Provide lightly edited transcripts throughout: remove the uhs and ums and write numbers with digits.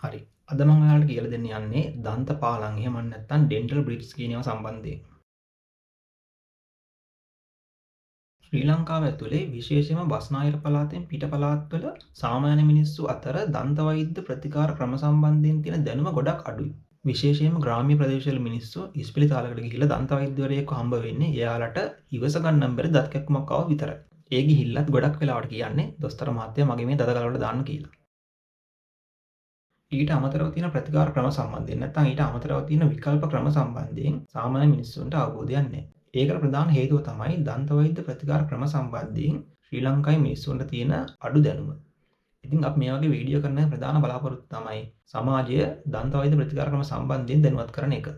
හරි. අද මම ඔයාලට කියලා දෙන්න යන්නේ දන්ත පාලං එහෙම නැත්නම් ඩෙන්ටල් බ්‍රිජ්ස් කියන ඒවා සම්බන්ධයෙන්. ශ්‍රී ලංකාව ඇතුලේ විශේෂයෙන්ම බස්නාහිර පළාතෙන් පිට පළාත්වල සාමාන්‍ය මිනිස්සු අතර දන්ත වෛද්‍ය ප්‍රතිකාර ක්‍රම සම්බන්ධයෙන් තියෙන දැනුම ගොඩක් අඩුයි. විශේෂයෙන්ම ග්‍රාම්‍ය ප්‍රදේශවල මිනිස්සු ඉස්පිරිතාලකට ගිහිල්ලා දන්ත වෛද්‍යවරයෙක්ව හම්බ වෙන්නේ එයාලට ඉවස ගන්න බැරි දත් කැක්කුමක් ආව විතරයි. ඒ ගිහිල්ලත් ගොඩක් වෙලාවට කියන්නේ දොස්තර මහත්තයා මගේ මේ දත ගලවලා දාන්න කියලා. ඊට අමතරව තියෙන ප්‍රතිකාර ක්‍රම සම්බන්ධයෙන් නැත්නම් ඊට අමතරව තියෙන විකල්ප ක්‍රම සම්බන්ධයෙන් සාමාන්‍ය මිනිස්සුන්ට අවබෝධයක් නැහැ. ඒකට ප්‍රධාන හේතුව තමයි දන්ත වෛද්‍ය ප්‍රතිකාර ක්‍රම සම්බන්ධයෙන් ශ්‍රී ලංකාවේ මිනිස්සුන්ට තියෙන අඩු දැනුම. ඉතින් අපි මේ වගේ වීඩියෝ කරන ප්‍රධාන බලාපොරොත්තු තමයි සමාජය දන්ත වෛද්‍ය ප්‍රතිකාර ක්‍රම සම්බන්ධයෙන් දැනුවත් කරන එක.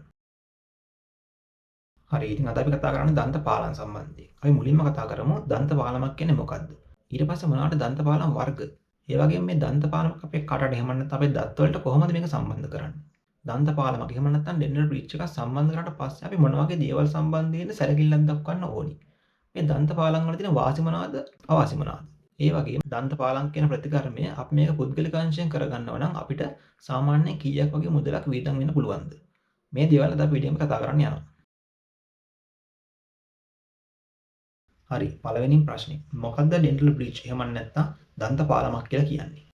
හරි, ඉතින් අද අපි කතා කරන්නේ දන්ත පාලම් සම්බන්ධයෙන්. අපි මුලින්ම කතා කරමු දන්ත පාලමක් කියන්නේ මොකක්ද? ඊට පස්සේ මොනවාට දන්ත පාලම් වර්ග? ඒ වගේම මේ දන්ත පාලමක් අපේ කටට එහෙම නැත්නම් අපේ දත් වලට කොහොමද මේක සම්බන්ධ කරන්නේ? දන්ත පාලමක් එහෙම නැත්නම් ඩෙන්ටල් බ්‍රිජ් එකක් සම්බන්ධ කරාට පස්සේ අපි මොන වගේ දේවල් සම්බන්ධයෙන්ද සැලකිල්ලක් දක්වන්න ඕනි? මේ දන්ත පාලම් වල තියෙන වාසි මොනවාද? අවාසි මොනවාද? ඒ වගේම දන්ත පාලම් කියන ප්‍රතිකර්මය අපි මේක පුද්ගලික අංශයෙන් කරගන්නවා නම් අපිට සාමාන්‍යයෙන් කීයක් වගේ මුදලක් වියදම් වෙන්න පුළුවන්ද? මේ දේවල් අද අපි වීඩියෝ එකේ කතා කරන්න යනවා. හරි, පළවෙනිම ප්‍රශ්නේ. මොකක්ද ඩෙන්ටල් බ්‍රිජ් එහෙම නැත්නම් දන්ත පාලමක් කියලා කියන්නේ?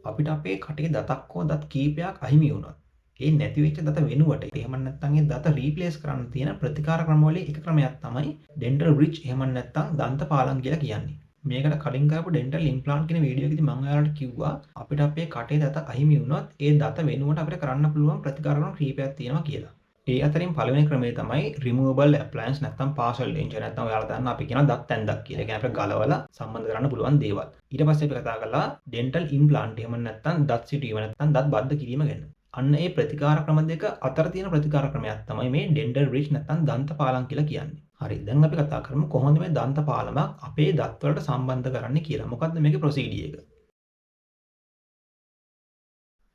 අපිට අපේ කටේ දතක් හෝ දත් කීපයක් අහිමි වුණොත් ඒ නැති වෙච්ච දත වෙනුවට එහෙම නැත්නම් ඒ දත රීප්ලේස් කරන්න තියෙන ප්‍රතිකාර ක්‍රමවලින් එක ක්‍රමයක් තමයි ඩෙන්ටල් බ්‍රිජ් එහෙම නැත්නම් දන්ත පාලම් කියලා කියන්නේ. මේකට කලින් කරපු ඩෙන්ටල් ඉම්ප්ලාන්ට් කියන වීඩියෝ එකේදී මම ඔයාලට කිව්වා අපිට අපේ කටේ දත අහිමි වුණොත් ඒ දත වෙනුවට අපිට කරන්න පුළුවන් ප්‍රතිකාර ක්‍රම කීපයක් තියෙනවා කියලා. ඒ අතරින් පළවෙනි ක්‍රමය තමයි removable appliance නැත්නම් partial denture නැත්නම් ඔයාලා දන්න අපි කියන දත් ඇඳක් කියලා. ඒ කියන්නේ අපිට ගලවලා සම්බන්ධ කරන්න පුළුවන් දේවල්. ඊට පස්සේ අපි කතා කළා dental implant එහෙම නැත්නම් දත් සිටීම නැත්නම් දත් බද්ධ කිරීම ගැන. අන්න ඒ ප්‍රතිකාර ක්‍රම දෙක අතර තියෙන ප්‍රතිකාර ක්‍රමයක් තමයි මේ dental bridge නැත්නම් දන්ත පාලම් කියලා කියන්නේ. හරි, දැන් අපි කතා කරමු කොහොමද මේ දන්ත පාලමක් අපේ දත් වලට සම්බන්ධ කරන්නේ කියලා. මොකද්ද මේකේ ප්‍රොසීඩියර් එක?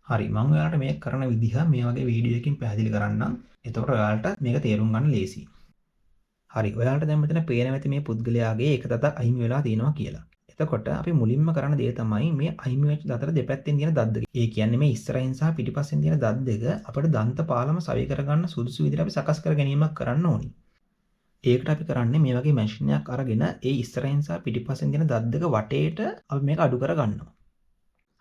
හරි, මම ඔයාලට මේක කරන විදිහ මේ වගේ වීඩියෝ එකකින් පැහැදිලි කරන්නම්. එතකොට ඔයාලට මේක තේරුම් ගන්න ලේසියි. හරි, ඔයාලට දැන් මෙතන පේනවා ඇති මේ පුද්ගලයාගේ එක දතක් අහිමි වෙලා තියෙනවා කියලා. එතකොට අපි මුලින්ම කරන දේ තමයි මේ අහිමි වෙච්ච දතට දෙපැත්තෙන් තියෙන දත් දෙක. ඒ කියන්නේ මේ ඉස්සරහින් සහ පිටිපස්සෙන් තියෙන දත් දෙක අපිට දන්ත පාලම සවි කරගන්න සුදුසු විදිහට අපි සකස් කර ගැනීමක් කරන්න ඕනි. ඒකට අපි කරන්නේ මේ වගේ මැෂින් එකක් අරගෙන ඒ ඉස්සරහින් සහ පිටිපස්සෙන් තියෙන දත් දෙක වටේට අපි මේක අඩු කරගන්නවා.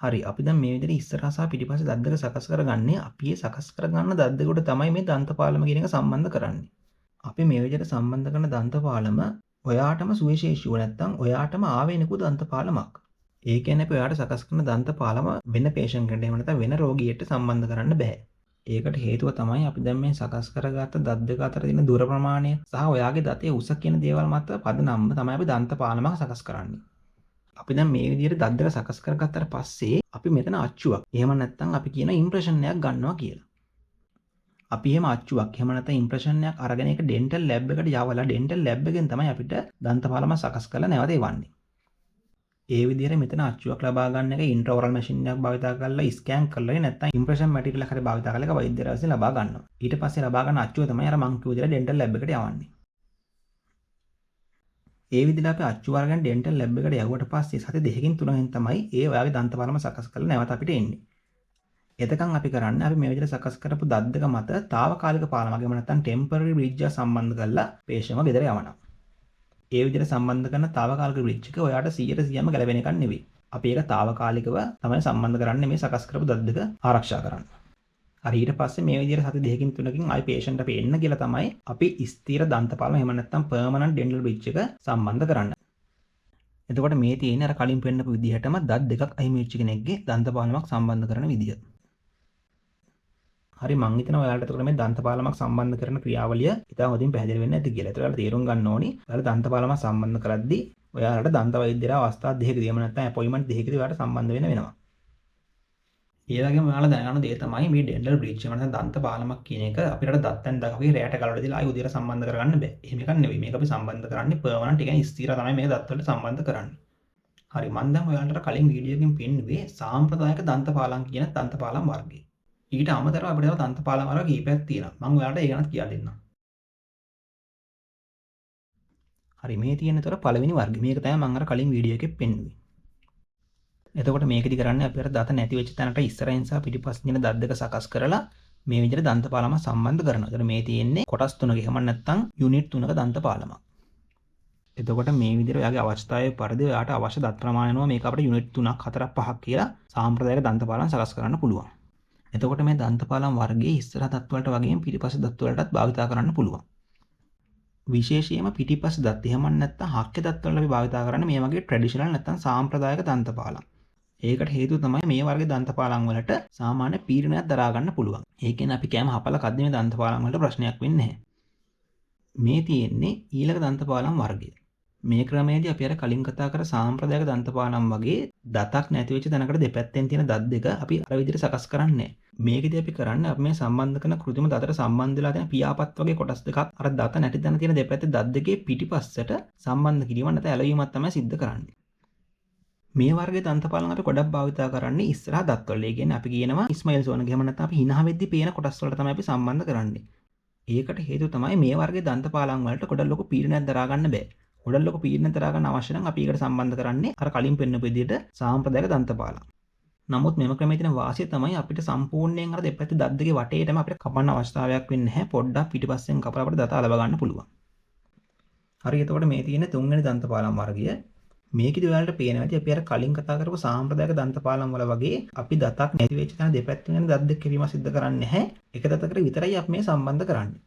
හරි, අපි දැන් මේ විදිහට ඉස්සරහා සහ පිටිපස්සේ දත් දෙක සකස් කරගන්නේ අපි මේ සකස් කරගන්න දත් දෙකට තමයි මේ දන්ත පාලම කියන එක සම්බන්ධ කරන්නේ. අපි මේ විදිහට සම්බන්ධ කරන දන්ත පාලම ඔයාටම සුවිශේෂීව නැත්නම් ඔයාටම ආවේනිකු දන්ත පාලමක්. ඒ කියන්නේ අපි ඔයාට සකස් කරන දන්ත පාලම වෙන patient කෙනෙක්ට එහෙම නැත්නම් වෙන රෝගියෙක්ට සම්බන්ධ කරන්න බෑ. ඒකට හේතුව තමයි අපි දැන් මේ සකස් කරගත්ත දත් දෙක අතර තියෙන දුර ප්‍රමාණය සහ ඔයාගේ දතේ උස කියන දේවල් මත පදනම්ව තමයි අපි දන්ත පාලමක් සකස් කරන්නේ. අපි දැන් මේ විදිහට දත් දෙක සකස් කරගත්තට පස්සේ අපි මෙතන අච්චුවක් එහෙම නැත්නම් අපි කියන ඉම්ප්‍රෙෂන් එකක් ගන්නවා කියලා. අපි එහෙම අච්චුවක් එහෙම නැත්නම් ඉම්ප්‍රෙෂන් එකක් අරගෙන ඒක ඩෙන්ටල් ලැබ් එකට යවලා ඩෙන්ටල් ලැබ් එකෙන් තමයි අපිට දන්ත පාලම සකස් කරලා නැවත එවන්නේ. ඒ විදිහට මෙතන අච්චුවක් ලබා ගන්න එක ඉන්ට්‍රෝරල් මැෂින් එකක් භාවිත කරලා ස්කෑන් කරලා නැත්නම් ඉම්ප්‍රෙෂන් මැටීරියල් එකක් හරි භාවිත කරලා ඒක වෛද්‍යවරයාගෙන් ලබා ගන්නවා. ඊට පස්සේ ලබා ගන්න අච්චුව තමයි අර මං කිව්ව විදිහට ඩෙන්ටල් ලැබ් එකට යවන්නේ. ඒ විදිහට අපි අච්චු අරගෙන ඩෙන්ටල් ලැබ් එකට යවුවට පස්සේ සති දෙකකින් තුනකින් තමයි ඒ ඔයාගේ දන්ත පාලම සකස් කරලා නැවත අපිට එන්නේ. එතකන් අපි කරන්නේ අපි මේ විදිහට සකස් කරපු දත් දෙක මත తాවකාලික පාලමක් එහෙම නැත්නම් ටෙම්පරරි බ්‍රිජ් එක සම්බන්ධ කරලා පේෂන්ව ගෙදර යවනවා. ඒ විදිහට සම්බන්ධ කරන తాවකාලික බ්‍රිජ් එක ඔයාට 100%ම ගැලපෙන එකක් නෙවෙයි. අපි ඒක తాවකාලිකව තමයි සම්බන්ධ කරන්නේ මේ සකස් කරපු දත් දෙක ආරක්ෂා කරන්න. හරි, ඊට පස්සේ මේ විදිහට සති දෙකකින් තුනකින් ආයි patient අපි එන්න කියලා තමයි අපි ස්ථිර දන්ත පාලම එහෙම නැත්නම් permanent dental bridge එක සම්බන්ධ කරන්නේ. එතකොට මේ තියෙන්නේ අර කලින් පෙන්නපු විදිහටම දත් දෙකක් අහිමි වෙච්ච කෙනෙක්ගේ දන්ත පාලමක් සම්බන්ධ කරන විදිය. හරි, මං හිතනවා ඔයාලට එතකොට මේ දන්ත පාලමක් සම්බන්ධ කරන ක්‍රියාවලිය ඉතාම හොඳින් පැහැදිලි වෙන්න ඇති කියලා. ඒතර ඔයාලා තේරුම් ගන්න ඕනි. ඔයාලා දන්ත පාලමක් සම්බන්ධ කරද්දී ඔයාලට දන්ත වෛද්‍යරයා අවස්ථා දෙකකදී එහෙම නැත්නම් අපොයින්ට්මන්ට් දෙකකදී ඔයාලට සම්බන්ධ වෙනවා. ඒ වගේම ඔයාලා දැනගන්න දේ තමයි මේ ඩෙන්ටල් බ්‍රිජ් එක නැත්නම් දන්ත පාලමක් කියන එක අපිට දත්තෙන් දකගේ රැයට ගලවලා දීලා ආයෙ උදේට සම්බන්ධ කරගන්න බෑ. එහෙම එකක් නෙවෙයි. මේක අපි සම්බන්ධ කරන්නේ පර්මනන්ට්, ඒ කියන්නේ ස්ථිර තමයි මේ දත් වලට සම්බන්ධ කරන්නේ. හරි, මම දැන් ඔයාලට කලින් වීඩියෝ එකකින් පෙන්නුවේ සාම්ප්‍රදායික දන්ත පාලම් කියන දන්ත පාලම් වර්ගය. ඊට අමතරව අපිට තව දන්ත පාලම් වර්ග කීපයක් තියෙනවා. මම ඔයාලට ඒ ගැනත් කියලා දෙන්නම්. හරි, මේ තියෙන තොර පළවෙනි වර්ගය. මේක තමයි මම අර කලින් වීඩියෝ එකේ පෙන්නුවේ. එතකොට මේකෙදි කරන්නේ අපි අර දත නැති වෙච්ච තැනට ඉස්සරහින් සහ පිටිපස්සෙන් තියෙන දත් දෙක සකස් කරලා මේ විදිහට දන්ත පාලම සම්බන්ධ කරනවා. ඒතර මේ තියෙන්නේ කොටස් තුනක එහෙම නැත්නම් යුනිට් තුනක දන්ත පාලමක්. එතකොට මේ විදිහට ඔයාගේ අවශ්‍යතාවයේ පරිදි ඔයාට අවශ්‍ය දත් ප්‍රමාණයනවා මේක අපිට යුනිට් 3ක් 4ක් 5ක් කියලා සාම්ප්‍රදායික දන්ත පාලම් සකස් කරන්න පුළුවන්. එතකොට මේ දන්ත පාලම් වර්ගයේ ඉස්සරහ දත් වලට වගේම පිටිපස්ස දත් වලටත් භාවිතා කරන්න පුළුවන්. විශේෂයෙන්ම පිටිපස්ස දත් එහෙම නැත්නම් හක්ක දත් වල අපි භාවිතා කරන්නේ මේ වගේ ට්‍රැඩිෂනල් නැත්නම් සාම්ප්‍රදායික දන්ත පාලම්. ඒකට හේතුව තමයි මේ වර්ගයේ දන්ත පාලම් වලට සාමාන්‍ය පීඩනයක් දරා ගන්න පුළුවන්. ඒ කියන්නේ අපි කෑම හපලා කද්දී මේ දන්ත පාලම් වලට ප්‍රශ්නයක් වෙන්නේ නැහැ. මේ තියෙන්නේ ඊළඟ දන්ත පාලම් වර්ගය. මේ ක්‍රමයේදී අපි අර කලින් කතා කර සාම්ප්‍රදායික දන්ත පාලම් වගේ දතක් නැති වෙච්ච තැනකට දෙපැත්තෙන් තියෙන දත් දෙක අපි අර විදිහට සකස් කරන්නේ නැහැ. මේකෙදී අපි කරන්නේ අපි මේ සම්බන්ධ කරන කෘත්‍රිම දතට සම්බන්ධ වෙලා තියෙන පියාපත් වගේ කොටස් දෙකක් අර දත නැති තැන තියෙන දෙපැත්තේ දත් දෙකේ පිටිපස්සට සම්බන්ධ කිරීම නැත්නම් ඇලවීමක් තමයි සිද්ධ කරන්නේ. මේ වර්ගයේ දන්ත පාලම් අපි ගොඩක් භාවිතා කරන්නේ ඉස්සරහ දත්වල. ඒ කියන්නේ අපි කියනවා ස්මයිල් සෝන ගහම නැත්නම් අපි hina වෙද්දී පේන කොටස් වලට තමයි අපි සම්බන්ධ කරන්නේ. ඒකට හේතුව තමයි මේ වර්ගයේ දන්ත පාලම් වලට ගොඩක් ලොකු පීඩනයක් දරා ගන්න බෑ. ගොඩක් ලොකු පීඩනයක් දරා ගන්න අවශ්‍ය නම් අපි ඒකට සම්බන්ධ කරන්නේ අර කලින් පෙන්නපු විදිහට සාම්ප්‍රදායික දන්ත පාලම්. නමුත් මෙම ක්‍රමයේ තියෙන වාසිය තමයි අපිට සම්පූර්ණයෙන් අර දෙපැත්තේ දත් දෙකේ වටේටම අපිට කපන්න අවශ්‍යතාවයක් වෙන්නේ නැහැ. පොඩ්ඩක් පිටිපස්සෙන් කපලා අපිට දත අලව ගන්න පුළුවන්. හරි එතකොට මේ තියෙන තුන්වෙනි දන්ත පාලම් වර්ගය. මේකෙදි ඔයාලට පේනවා ඇති අපි අර කලින් කතා කරපු සාම්ප්‍රදායික දන්ත පාලම් වල වගේ අපි දතක් නැති වෙච්ච තැන දෙපැත්තෙන් යන දත් දෙක කිරීම සිද්ධ කරන්නේ නැහැ. එක දතකට විතරයි අපි මේ සම්බන්ධ කරන්නේ.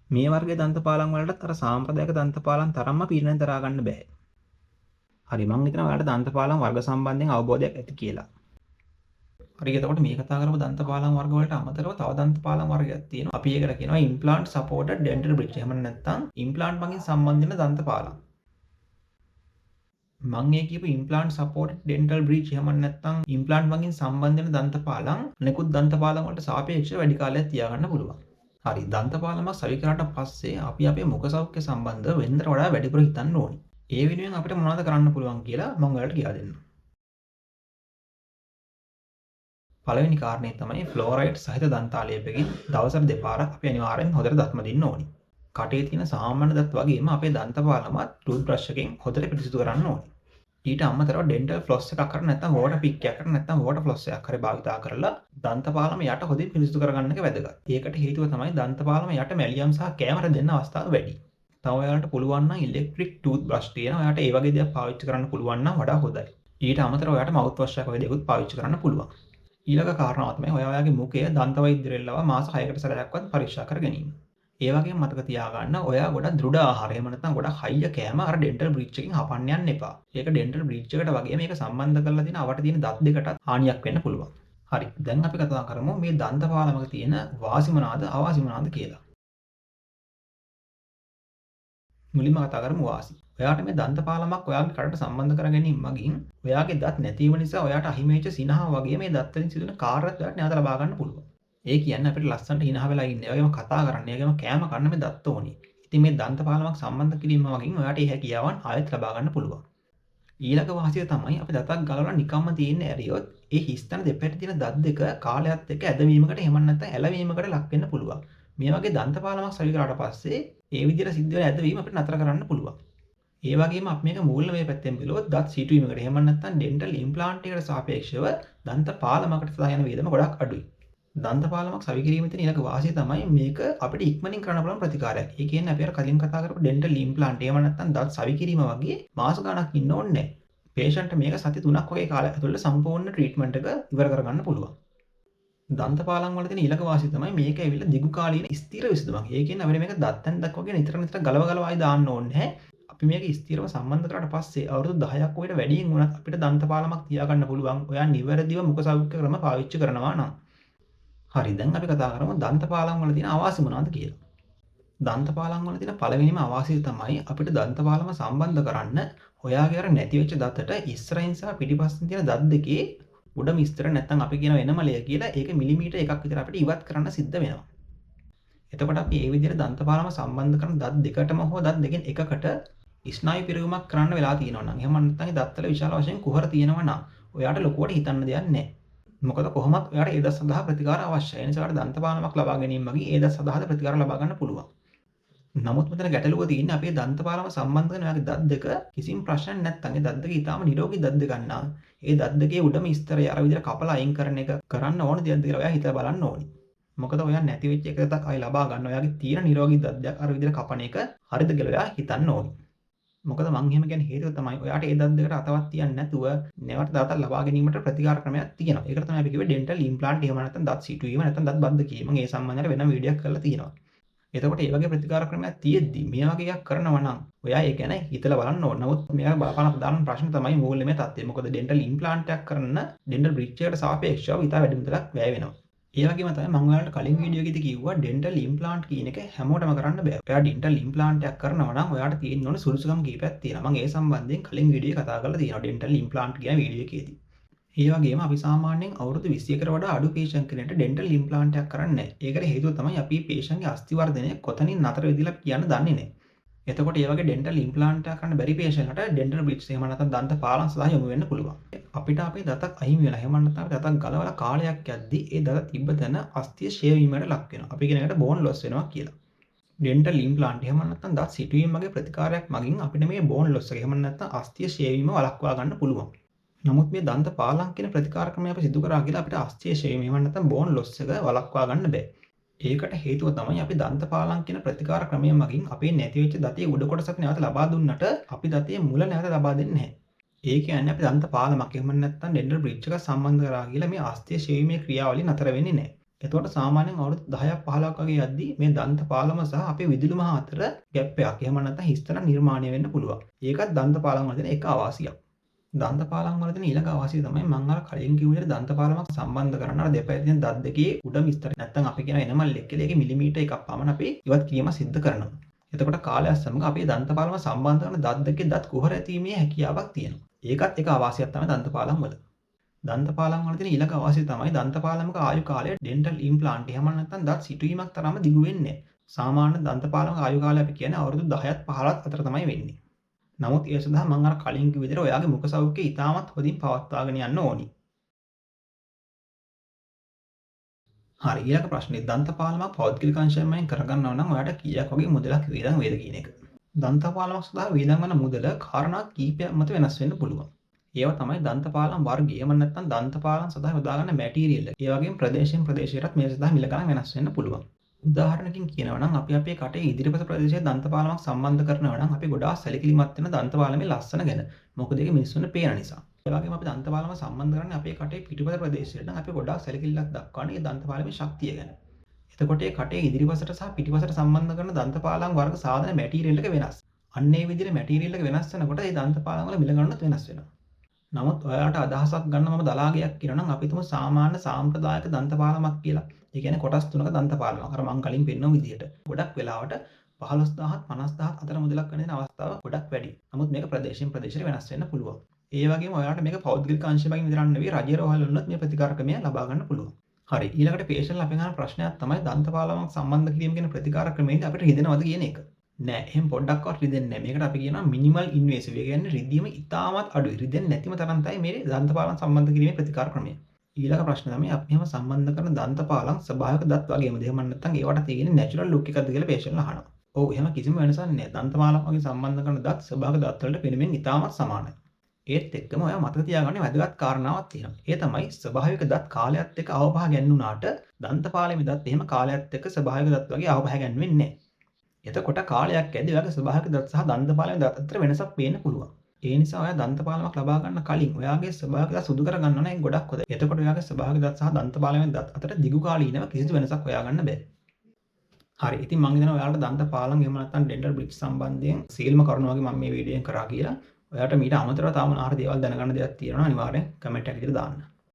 මේ වර්ගයේ දන්ත පාලම් වලටත් අර සාම්ප්‍රදායික දන්ත පාලම් තරම්ම පීඩනයක් දරා ගන්න බෑ. හරි මම හිතනවා ඔයාලට දන්ත පාලම් වර්ග සම්බන්ධයෙන් අවබෝධයක් ඇති කියලා. හරි එතකොට මේ කතා කරපු දන්ත පාලම් වර්ග වලට අමතරව තව දන්ත පාලම් වර්ගයක් තියෙනවා. අපි ඒකට කියනවා implant supported dental bridge. එහෙම නැත්නම් implant මගින් සම්බන්ධ වෙන දන්ත පාලම්. මම මේ කියපු implant supported dental bridge එහෙම නැත්නම් implant මගින් සම්බන්ධ වෙන දන්ත පාලම් අනෙකුත් දන්ත පාලම් වලට සාපේක්ෂව වැඩි කාලයක් තියාගන්න පුළුවන්. හරි දන්ත පාලමක් සවි කරාට පස්සේ අපි අපේ මුඛ සෞඛ්‍ය සම්බන්ධව වෙනතට වඩා වැඩිපුර හිතන්න ඕනේ. ඒ වෙනුවෙන් අපිට මොනවද කරන්න පුළුවන් කියලා මම ඔයාලට කියා දෙන්නම්. පළවෙනි කාරණේ තමයි ෆ්ලෝරයිඩ් සහිත දන්තාලේපකින් දවසට දෙපාරක් අපි අනිවාර්යෙන් හොඳට දත් මදින්න ඕනේ. කටේ තියෙන සාමාන්‍ය දත් වගේම අපේ දන්ත පාලමත් ටූත් බ්‍රෂ් එකෙන් හොඳට පිරිසිදු කරන්න ඕනේ. ඊට අමතරව ඩෙන්ටල් ෆ්ලොස් එකක් කරලා නැත්නම් වෝටර් පික් එකක් කරලා නැත්නම් වෝටර් ෆ්ලොස් එකක් හරි භාවිතා කරලා දන්ත පාලම යට හොඳින් පිරිසිදු කරගන්න එක වැදගත්. ඒකට හේතුව තමයි දන්ත පාලම යට මැලියම් සහ කැමර දෙන්න අවස්ථාව වැඩි. තව ඔයාලට පුළුවන් නම් ඉලෙක්ට්‍රික් ටූත් බ්‍රෂ් තියෙනවා. ඔයාලට ඒ වගේ දේවල් පාවිච්චි කරන්න පුළුවන් නම් වඩා හොඳයි. ඊට අමතරව ඔයාලට මවුත් වොෂ් එකක් වගේ දේකුත් පාවිච්චි කරන්න පුළුවන්. ඊළඟ කාරණාව තමයි ඔයාගේ මුඛය දන්ත වෛද්‍යවරයෙක්ව මාස 6කට සැරයක්වත් පරීක්ෂා කර ගැනීම. ඒ වගේම මතක තියාගන්න ඔයා ගොඩක් දෘಢ ආහාර එහෙම නැත්නම් ගොඩක් හයිය කෑම අර ඩෙන්ටල් බ්‍රිජ් එකකින් හපන්න යන්න එපා. ඒක ඩෙන්ටල් බ්‍රිජ් එකට වගේ මේක සම්බන්ධ කරලා තියෙන අවට තියෙන දත් දෙකටත් හානියක් වෙන්න පුළුවන්. හරි. දැන් අපි කතා කරමු මේ දන්ත පාලමක තියෙන වාසි මොනවාද අවාසි මොනවාද කියලා. මුලින්ම කතා කරමු වාසි. ඔයාට මේ දන්ත පාලමක් ඔයාගේ කටට සම්බන්ධ කර ගැනීම මගින් ඔයාගේ දත් නැතිව නිසා ඔයාට අහිමිවෙච්ච සිනහ වගේ මේ දත් වලින් සිදුවන කාර්යයක් ඔයාට නැවත ලබා ගන්න පුළුවන්. ඒ කියන්නේ අපිට ලස්සනට හිනහ වෙලා ඉන්නේ. ඒ වගේම කතා කරන්න, ඒ වගේම කෑම කන්න මේ දත් ඕනේ. ඉතින් මේ දන්ත පාලමක් සම්බන්ධ කිරීම මගින් ඔයාට මේ හැකියාවන් ආයෙත් ලබා ගන්න පුළුවන්. ඊළඟ වාසිය තමයි අපි දතක් ගලවලා නිකම්ම තියෙන ඇරියොත් ඒ හිස්තන දෙපැත්තේ තියෙන දත් දෙක කාලයත් එක්ක ඇදවීමකට එහෙම නැත්නම් ඇලවීමකට ලක් වෙන්න පුළුවන්. මේ වගේ දන්ත පාලමක් සවි කරාට පස්සේ ඒ විදිහට සිද්ධ වෙන ඇදවීම අපිට නතර කරන්න පුළුවන්. ඒ වගේම අපි මේක මූලික පැත්තෙන් බලුවොත් දත් සීටුවීමකට එහෙම නැත්නම් ඩෙන්ටල් ඉම්ප්ලාන්ට් එකකට සාපේක්ෂව දන්ත පාලමකට සදායන වේදම ගොඩක් අඩුයි. දන්ත පාලමක් සවි කිරීමේ තියෙන ඊළඟ වාසිය තමයි මේක අපිට ඉක්මනින් කරන්න පුළුවන් ප්‍රතිකාරයක්. ඒ කියන්නේ අපි අර කලින් කතා කරපු ඩෙන්ටල් ඉම්ප්ලාන්ට් එහෙම නැත්නම් දත් සවි කිරීම වගේ මාස ගණනක් ඉන්න ඕනේ නැහැ. පේෂන්ට් මේක සති 3ක් වගේ කාලයක් ඇතුළත සම්පූර්ණ ට්‍රීට්මන්ට් එක ඉවර කරගන්න පුළුවන්. දන්ත පාලම් වල තියෙන ඊළඟ වාසිය තමයි මේක ඇවිල්ලා දිගු කාලීන ස්ථිර විසඳුමක්. ඒ කියන්නේ අපිට මේක දත්තෙන් දක් වගේ නිතර නිතර ගලව ආයි දාන්න ඕනේ නැහැ. අපි මේක ස්ථිරව සම්බන්ධ කරාට පස්සේ අවුරුදු 10ක් වගේ වැඩියෙන් වුණත් අපිට දන්ත පාලමක් තියාගන්න පුළුවන්. ඔයා නිවැරදිව මුඛ සෞඛ්‍ය ක්‍රම පාවිච්චි කරනවා නම්. හරි දැන් අපි කතා කරමු දන්ත පාලම් වල තියෙන අවාසි මොනවද කියලා. දන්ත පාලම් වල තියෙන පළවෙනිම අවාසිය තමයි අපිට දන්ත පාලම සම්බන්ධ කරන්න ඔයාගේ අර නැති වෙච්ච දතට ඉස්සරහින් සහ පිටිපස්සෙන් තියෙන දත් දෙකේ උඩ මිස්තර නැත්නම් අපි කියන වෙනම ලය කියලා ඒක මිලිමීටර් එකක් විතර අපිට ඉවත් කරන්න සිද්ධ වෙනවා. එතකොට අපි මේ විදිහට දන්ත පාලම සම්බන්ධ කරන දත් දෙකටම හෝ දත් දෙකෙන් එකකට ස්නායු පිරවීමක් කරන්න වෙලා තියෙනවා නම් එහෙම නැත්නම් ඒ දත්වල විශාල වශයෙන් කුහර තියෙනවා නම් ඔයාට ලොකුවට හිතන්න දෙයක් නැහැ. මොකද කොහොමත් ඔයාට ඒ දත් සඳහා ප්‍රතිකාර අවශ්‍යයි. ඒ නිසා දන්ත පාලමක් ලබා ගැනීම මගින් ඒ දත් සඳහා ප්‍රතිකාර ලබා ගන්න පුළුවන්. නමුත් මෙතන ගැටලුව තියෙන්නේ අපේ දන්ත පාලම සම්බන්ධ කරන ඔයාගේ දත් දෙක කිසිම ප්‍රශ්නයක් නැත්නම් ඒ දත් දෙක ඊටාම නිරෝගී දත් දෙක ගන්නා. ඒ දත් දෙකේ උඩම ස්තරය අර විදිහට කපලා අයින් කරන එක කරන්න ඕන දෙයක්ද කියලා ඔයා හිතලා බලන්න ඕනි. මොකද ඔයා නැති වෙච්ච එක දතක් ආයි ලබා ගන්න ඔයාගේ තියෙන නිරෝගී දත් දෙක අර විදිහට කපන එක හරිද කියලා ඔයා හිතන්න ඕනි. මොකද මං එහෙම කියන්නේ හේතුව තමයි ඔයාට ඒ දත් දෙකට අතවත් තියන්නේ නැතුව නැවත දතක් ලබා ගැනීමට ප්‍රතිකාර ක්‍රමයක් තියෙනවා. ඒකට තමයි අපි කිව්වේ ඩෙන්ටල් ඉම්ප්ලාන්ට් එහෙම නැත්නම් දත් සිටුවීම නැත්නම් දත් බද්ධ කීම. මම ඒ සම්බන්ධව වෙනම වීඩියෝයක් කරලා තියෙනවා. එතකොට මේ වගේ ප්‍රතිකාර ක්‍රමයක් තියෙද්දි මේ වගේ එකක් කරනවා නම් ඔයා ඒ ගැන හිතලා බලන්න ඕන. නමුත් මේක බලපාන ප්‍රධාන ප්‍රශ්න තමයි මූලිකම තත්ත්වය. මොකද ඩෙන්ටල් ඉම්ප්ලාන්ට් එකක් කරන්න ඩෙන්ටල් බ්‍රිඩ්ජ් එකට සාපේක්ෂව ඉතා වැඩි මුදලක් වැය වෙනවා. ඒ වගේම තමයි මම ඔයාලට කලින් වීඩියෝ එකේදී කිව්වා ඩෙන්ටල් ඉම්ප්ලාන්ට් කියන එක හැමෝටම කරන්න බෑ. ඔයා ඩෙන්ටල් ඉම්ප්ලාන්ට් එකක් කරනවා නම් ඔයාට තියෙන්න ඕන සුදුසුකම් කීපයක් තියෙනවා. මම ඒ සම්බන්ධයෙන් කලින් වීඩියෝ කතා කරලා තියෙනවා ඩෙන්ටල් ඉම්ප්ලාන්ට් කියන වීඩියෝ එකේදී. ඒ වගේම අපි සාමාන්‍යයෙන් අවුරුදු 21කට වඩා අඩු පේෂන්ට් කෙනෙක්ට ඩෙන්ටල් ඉම්ප්ලාන්ට් එකක් කරන්නේ නැහැ. ඒකට හේතුව තමයි අපි පේෂන්ට්ගේ අස්ථි වර්ධනය කොතනින් නතර වෙදිලා කියන්න දන්නේ නැහැ. එතකොට මේ වගේ ඩෙන්ටල් ඉම්ප්ලාන්ට් එකක් කරන්න බැරි පේෂන්ට්ලට ඩෙන්ටල් බ්‍රිඩ්ජ් එහෙම නැත්නම් දන්ත පාලම් සඳහා යොමු වෙන්න පුළුවන්. අපිට අපේ දතක් අහිමි වෙලා එහෙම නැත්නම් දතක් ගලවලා කාලයක් යද්දී ඒ දත තිබ්බ තැන අස්ථිය ෂේ වීමකට ලක් වෙනවා. අපි කියන එකට බෝන් ලොස් වෙනවා කියලා. ඩෙන්ටල් ඉම්ප්ලාන්ට් එහෙම නැත්නම් දත් සිටුවීම වගේ ප්‍රතිකාරයක් මගින් අපිට මේ බෝන් ලොස් එක එහෙම නැත්නම් අස්ථිය ෂේ වීම වළක්වා ගන්න පුළුවන්. නමුත් මේ දන්ත පාලම් කියන ප්‍රතිකාර ක්‍රමය අපි සිදු කරා කියලා අපිට අස්ථිය ෂේ වීම එහෙම නැත්නම් බෝන් ලොස් එක වළක්වා ගන්න බෑ. ඒකට හේතුව තමයි අපි දන්ත පාලම් කියන ප්‍රතිකාර ක්‍රමය මගින් අපේ නැති වෙච්ච දතේ උඩ කොටසක් නැවත ලබා දුන්නට අපි දතේ මුල නැවත ලබා දෙන්නේ නැහැ. ඒ කියන්නේ අපි දන්ත පාලමක් එහෙම නැත්නම් ඩෙන්ටල් බ්‍රිඩ්ජ් එක සම්බන්ධ කරා කියලා මේ අස්ථිය ෂේ වීමේ ක්‍රියාවලිය නතර වෙන්නේ නැහැ. එතකොට සාමාන්‍යයෙන් අවුරුදු 10ක් 15ක් වගේ යද්දී මේ දන්ත පාලම සහ අපේ විදුලි මහ අතර ગેප් එකක් එහෙම නැත්නම් හිස්තන නිර්මාණය වෙන්න පුළුවන්. ඒකත් දන්ත පාලම් වල තියෙන එක අවාසියක්. දන්ත පාලම් වල තියෙන ඊළඟ අවාසිය තමයි මම අර කලින් කිව්ව විදිහට දන්ත පාලමක් සම්බන්ධ කරන අර දෙපැත්තේ තියෙන දත් දෙකේ උඩ විස්තර නැත්නම් අපි කියන එනමල් ලෙක්කලේ මිලිමීටර් එකක් පමණ අපි ඉවත් කිරීම සිද්ධ කරනවා. එතකොට කාලයක් සමග අපේ දන්ත පාලම සම්බන්ධ කරන දත් දෙකේ දත් කුහර ඇතිීමේ හැකියාවක් තියෙනවා. ඒකත් එක අවාසියක් තමයි දන්ත පාලම් වල. දන්ත පාලම් වල තියෙන ඊළඟ අවාසිය තමයි දන්ත පාලමක ආයු කාලය ඩෙන්ටල් ඉම්ප්ලාන්ට් එහෙම නැත්නම් දත් සිටුවීමක් තරම දිගු වෙන්නේ නැහැ. සාමාන්‍ය දන්ත පාලමක ආයු කාලය අපි කියන්නේ අවුරුදු 10ත් 15ත් අතර තමයි වෙන්නේ. නමුත් ඒ සඳහා මම අර කලින් කිව්ව විදිහට ඔයාගේ මුඛ සෞඛ්‍යය ඉතාමත් හොඳින් පවත්වාගෙන යන්න ඕනි. හරි ඊළඟ ප්‍රශ්නේ දන්ත පාලමක් පෞද්ගලික අංශයෙන් කරගන්නවා නම් ඔයාට කීයක් වගේ මුදලක් වියදම් වේද කියන එක. දන්ත පාලමක් සඳහා වියදම් වන මුදල කාරණා කීපයක් මත වෙනස් වෙන්න පුළුවන්. ඒවා තමයි දන්ත පාලම් වර්ගය එහෙම නැත්නම් දන්ත පාලම් සඳහා යොදා ගන්න මැටීරියල් එක. ඒ වගේම ප්‍රදේශයෙන් ප්‍රදේශයටත් මේ සඳහා මිල ගණන් වෙනස් වෙන්න පුළුවන්. උදාහරණකින් කියනවා නම් අපි අපේ කටේ ඉදිරිපස ප්‍රදේශයේ දන්ත පාලමක් සම්බන්ධ කරනවා නම් අපි ගොඩාක් සැලකිලිමත් වෙන දන්ත පාලමේ ලස්සන ගැන. මොකද ඒක මිනිස්සුන්ට පේන නිසා. ඒ වගේම අපි දන්ත පාලම සම්බන්ධ කරන්නේ අපේ කටේ පිටුපස ප්‍රදේශයට නම් අපි ගොඩාක් සැලකිල්ලක් දක්වන්නේ දන්ත පාලමේ ශක්තිය ගැන. එතකොට ඒ කටේ ඉදිරිපසට සහ පිටිපසට සම්බන්ධ කරන දන්ත පාලම් වර්ග සාධන මැටීරියල් එක වෙනස්. අන්න ඒ විදිහට මැටීරියල් එක වෙනස් වෙනකොට ඒ දන්ත පාලම් වල මිල ගන්නත් වෙනස් වෙනවා. නමුත් ඔයාලට අදහසක් ගන්න මම දලාගයක් කියනවා නම් අපි තුමු සාමාන්‍ය සාම්ප්‍රදායික දන්ත පාලමක් කියලා. ඒ කියන්නේ කොටස් තුනක දන්ත පාලමක්. අර මම කලින් පෙන්නන විදිහට. ගොඩක් වෙලාවට 15000ත් 50000ත් අතර මුදලක් වෙන අවස්ථාව ගොඩක් වැඩි. නමුත් මේක ප්‍රදේශයෙන් ප්‍රදේශයට වෙනස් වෙන්න පුළුවන්. ඒ වගේම ඔයාලට මේක පෞද්ගලික අංශයෙන් විතරක් නෙවෙයි රජයේ රෝහල් වලත් මේ ප්‍රතිකාර ක්‍රමය ලබා ගන්න පුළුවන්. හරි ඊළඟට පේෂන්ට් අපෙන් අහන ප්‍රශ්නයක් තමයි දන්ත පාලමක් සම්බන්ධ කිරීම කියන ප්‍රතිකාර ක්‍රමයේදී අපිට රිදෙනවද කියන එක. නෑ එහෙම පොඩ්ඩක්වත් රිදෙන්නේ නෑ. මේකට අපි කියනවා මිනිමල් ඉන්වේසිව්. ඒ කියන්නේ රිදීම ඉතාමත් අඩුයි. රිදෙන්නේ නැතිම තරම් තමයි මේ දන්ත පාලම් සම්බන්ධ කිරීමේ ප්‍රතිකාර ක්‍රමය. ඊළඟ ප්‍රශ්න තමයි අපි එහෙම සම්බන්ධ කරන දන්ත පාලම් ස්වභාවික දත් වගේමද එහෙම නැත්නම් ඒවට තියෙන නැචරල් ලුක් එකක්ද කියලා පේෂන්ට්ලා අහනවා. ඔව් එහෙම කිසිම වෙනසක් නෑ. දන්ත පාලම් වගේ සම්බන්ධ කරන දත් ස්වභාවික දත් වලට පෙනුමෙන් ඉතාමත් සමානයි. ඒත් එක්කම ඔයා මතක තියාගන්න වැදගත් කාරණාවක් තියෙනවා. ඒ තමයි ස්වභාවික දත් කාලයත් එක්ක අවබහ ගැන්නුනාට දන්ත පාලමේ දත් එහෙම කාලයත් එක්ක ස්වභාවික දත් වගේ අවබහ ගැන්වෙන්නේ නෑ. එතකොට කාලයක් ඇද්දී ඔයාගේ ස්වභාවික දත් සහ දන්ත පාලමේ දත් අතර වෙනසක් පේන්න පුළුවන්. ඒ නිසා ඔයා දන්ත පාලමක් ලබා ගන්න කලින් ඔයාගේ ස්වභාවික දත් සුදු කර ගන්න ඕන එක ගොඩක් හොඳයි. එතකොට ඔයාගේ ස්වභාවික දත් සහ දන්ත පාලමේ දත් අතර දිගු කාලීනව කිසිදු වෙනසක් හොයාගන්න බෑ. හරි ඉතින් මම හිතනවා ඔයාලට දන්ත පාලම් එහෙම නැත්නම් ඩෙන්ටල් බ්‍රිඩ්ජ් සම්බන්ධයෙන් සීල්ම කරුණු වගේ මම මේ වීඩියෝෙන් කරා කියලා. ඔයාලට මීට අමතරව තාම නාර දේවල් දැනගන්න දෙයක් තියෙනවා අනිවාර්යෙන් කමෙන්ට් එකක් විදිහට දාන්න.